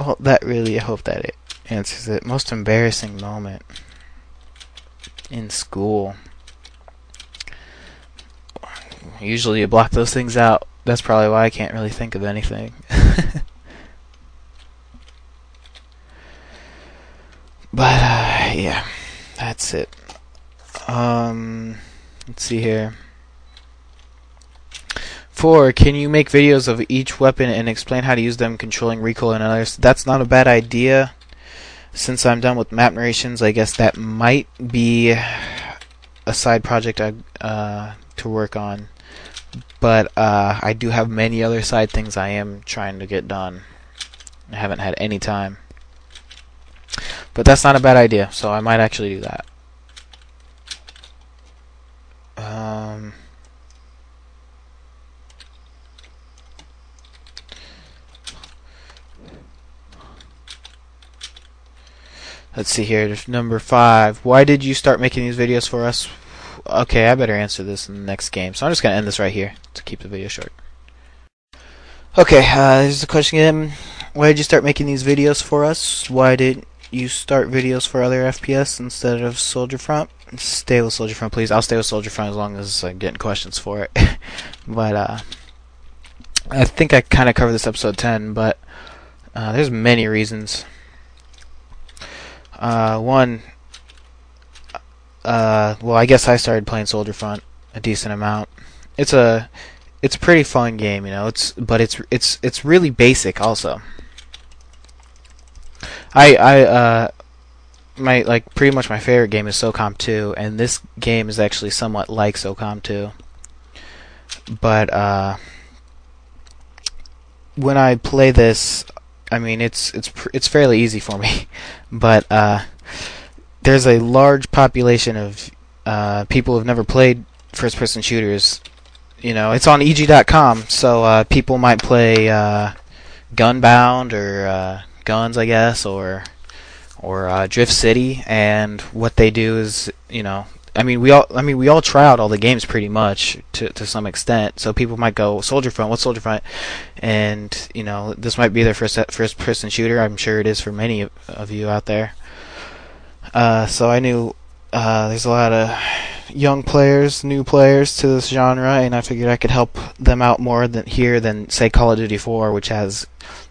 Well, that really, I hope that it answers it. Most embarrassing moment in school. Usually you block those things out. That's probably why I can't really think of anything. But, yeah. That's it. Let's see here. 4. Can you make videos of each weapon and explain how to use them, controlling recoil and others? That's not a bad idea. Since I'm done with map narrations, I guess that might be a side project to work on. But I do have many other side things I am trying to get done. I haven't had any time. But that's not a bad idea, so I might actually do that. Let's see here. There's number 5. Why did you start making these videos for us? Okay, I better answer this in the next game. So I'm just going to end this right here to keep the video short. Okay, here's the question again. Why did you start making these videos for us? Why did you start videos for other FPS instead of Soldier Front? Stay with Soldier Front, please. I'll stay with Soldier Front as long as I'm getting questions for it. But I think I kind of covered this episode 10, but there's many reasons. One, well, I guess I started playing Soldier Front a decent amount. It's a pretty fun game, you know. It's really basic also. Pretty much my favorite game is SOCOM 2, and this game is actually somewhat like SOCOM 2. But when I play this, I mean it's fairly easy for me. But there's a large population of people who've never played first-person shooters. You know, it's on EG.com, so people might play Gunbound or Guns, I guess, or Drift City, and what they do is, you know, we all try out all the games pretty much to some extent. So people might go, Soldier Front, what's Soldier Front? And you know, this might be their first person shooter. I'm sure it is for many of you out there. So I knew there's a lot of young players, new players to this genre, and I figured I could help them out more than say Call of Duty 4, which has,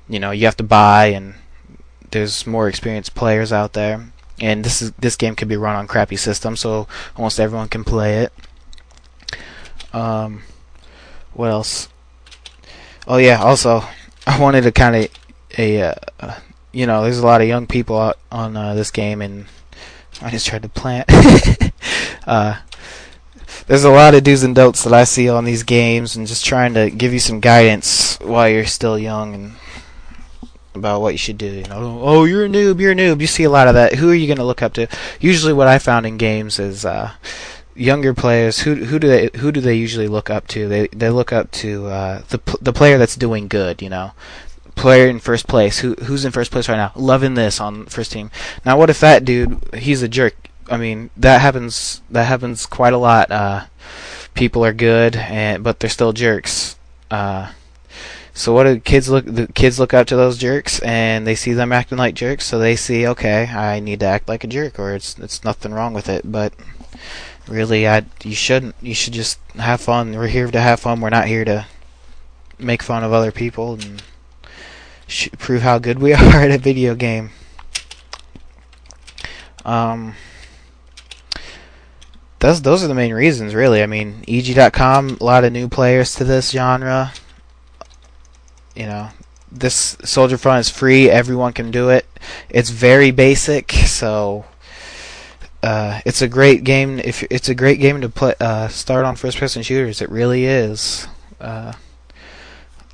you know, you have to buy, and there's more experienced players out there. And this game can be run on crappy systems, so almost everyone can play it. What else? Oh yeah, also I wanted to kind of you know, there's a lot of young people out on this game, and I just tried to plant. There's a lot of do's and don'ts that I see on these games, and just trying to give you some guidance while you're still young and about what you should do. You know, oh, you're a noob. You see a lot of that. Who are you going to look up to? Usually, what I found in games is younger players. Who do they usually look up to? They look up to the player that's doing good. You know, player in first place. Who's in first place right now? Loving this on first team. Now, what if that dude? He's a jerk. I mean, that happens quite a lot. People are good, but they're still jerks. So what do kids look? The kids look up to those jerks, and they see them acting like jerks. So they see, okay, I need to act like a jerk, or it's nothing wrong with it. But really, you shouldn't. You should just have fun. We're here to have fun. We're not here to make fun of other people and prove how good we are at a video game. Those are the main reasons, really. I mean, EG.com, a lot of new players to this genre. You know, this Soldier Front is free. Everyone can do it. It's very basic, so it's a great game. It's a great game to play, start on first-person shooters. It really is.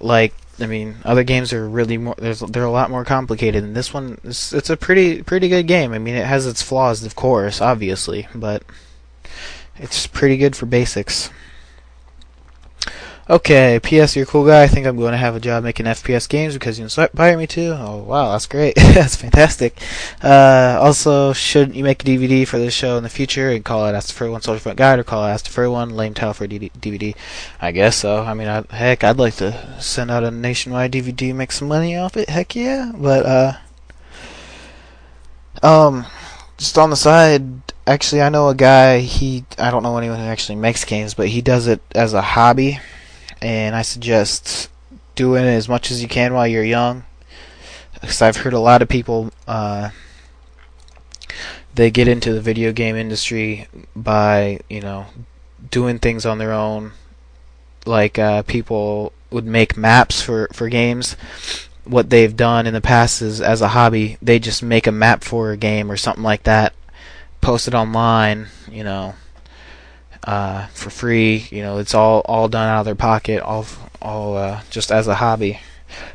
Like, I mean, other games are really more. They're a lot more complicated, and this one it's a pretty good game. I mean, it has its flaws, of course, obviously, but it's pretty good for basics. Okay, P.S. You're a cool guy. I think I'm going to have a job making FPS games because you inspire me to. Oh, wow, that's great. That's fantastic. Also, should you make a DVD for this show in the future and call it Ask the Furry One Soldier Front Guide or call it Ask the Furry One? Lame title for a DVD. I guess so. I mean, heck, I'd like to send out a nationwide DVD and make some money off it. Heck yeah. But, just on the side, actually, I know a guy, I don't know anyone who actually makes games, but he does it as a hobby. And I suggest doing it as much as you can while you're young, because I've heard a lot of people they get into the video game industry by doing things on their own, like people would make maps for games. What they've done in the past is, as a hobby, they just make a map for a game or something like that, post it online, for free. It's all done out of their pocket, all just as a hobby,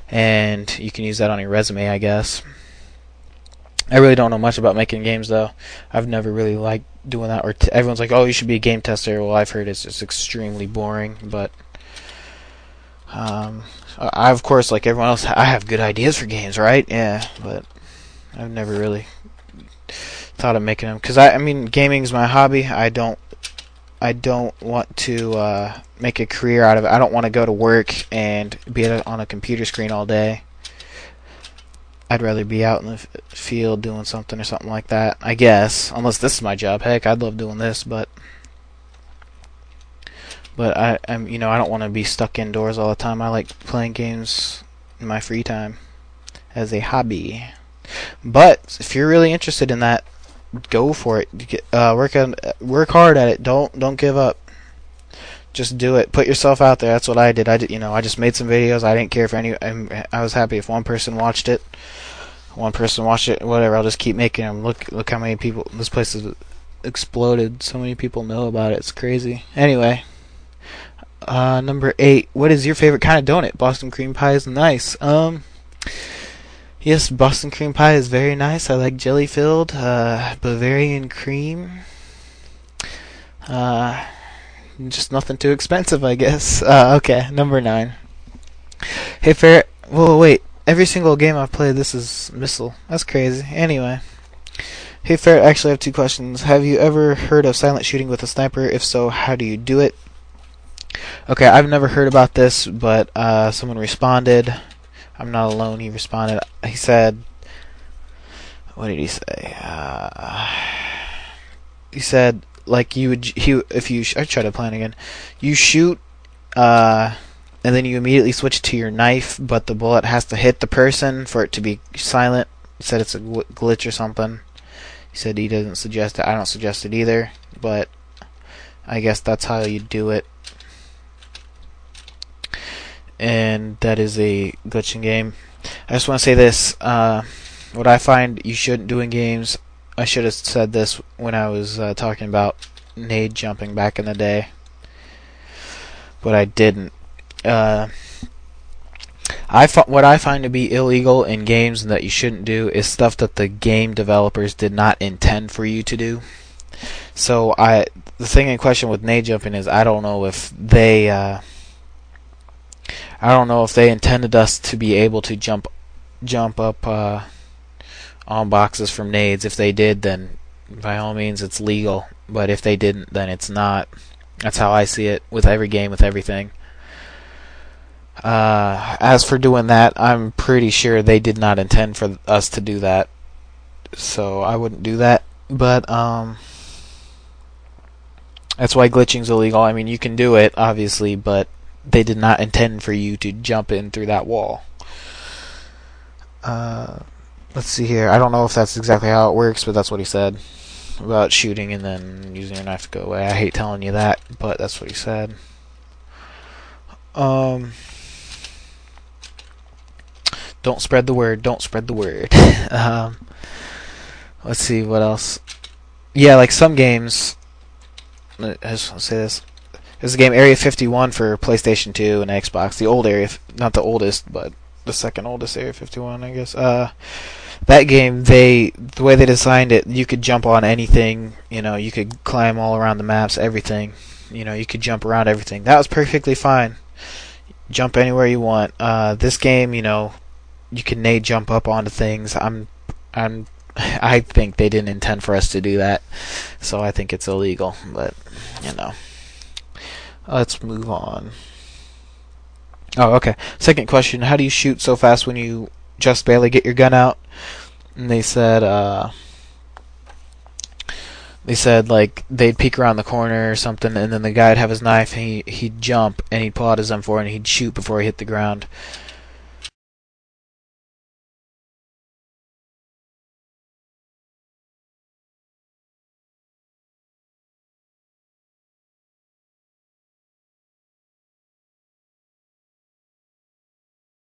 and you can use that on your resume, I guess. I really don't know much about making games, though. I've never really liked doing that. Or everyone's like, "Oh, you should be a game tester." Well, I've heard it's just extremely boring, but I, of course, like everyone else, I have good ideas for games, right? Yeah, but I've never really thought of making them, because I mean, gaming's my hobby. I don't want to make a career out of it. I don't want to go to work and be on a computer screen all day. I'd rather be out in the field doing something or something like that, I guess. Unless this is my job. Heck, I'd love doing this, but I don't want to be stuck indoors all the time. I like playing games in my free time as a hobby. But if you're really interested in that, go for it. Work hard at it. Don't give up. Just do it. Put yourself out there. That's what I did. I just made some videos. I didn't care if I was happy if one person watched it. Whatever. I'll just keep making them. Look how many people. This place has exploded. So many people know about it. It's crazy. Anyway, number 8. What is your favorite kind of donut? Boston cream pie is nice. Yes, Boston cream pie is very nice. I like jelly-filled, Bavarian cream. Just nothing too expensive, I guess. Okay, number 9. Hey, Ferret. Whoa, wait. Every single game I've played, this is Missile. That's crazy. Anyway. Hey, Ferret, actually I have 2 questions. Have you ever heard of silent shooting with a sniper? If so, how do you do it? Okay, I've never heard about this, but someone responded. I'm not alone. He responded. He said, what did he say? He said, like, I try to plan again. You shoot, and then you immediately switch to your knife, but the bullet has to hit the person for it to be silent. He said it's a glitch or something. He said he doesn't suggest it. I don't suggest it either, but I guess that's how you do it. And that is a glitching game. I just want to say this. What I find you shouldn't do in games, I should have said this when I was talking about nade jumping back in the day, but I didn't. What I find to be illegal in games and that you shouldn't do is stuff that the game developers did not intend for you to do. So the thing in question with nade jumping is I don't know if they intended us to be able to jump up on boxes from nades. If they did, then by all means it's legal. But if they didn't, then it's not. That's how I see it with every game, with everything. As for doing that, I'm pretty sure they did not intend for us to do that. So I wouldn't do that. But that's why glitching's illegal. I mean, you can do it, obviously, but they did not intend for you to jump in through that wall. Let's see here. I don't know if that's exactly how it works, but that's what he said about shooting and then using your knife to go away. I hate telling you that, but that's what he said. Don't spread the word. Don't spread the word. Let's see what else. Yeah, like some games. I just want to say this. There's a game Area 51 for PlayStation 2 and Xbox. The old Area, not the oldest, but the second oldest Area 51, I guess. That game, the way they designed it, you could jump on anything. You could climb all around the maps, everything. You could jump around everything. That was perfectly fine. jump anywhere you want. This game, you can nade jump up onto things. I think they didn't intend for us to do that, so I think it's illegal. But let's move on. Oh, okay. Second question: how do you shoot so fast when you just barely get your gun out? And they said like they'd peek around the corner or something, and then the guy'd have his knife, and he'd jump, and he'd pull out his M4, and he'd shoot before he hit the ground.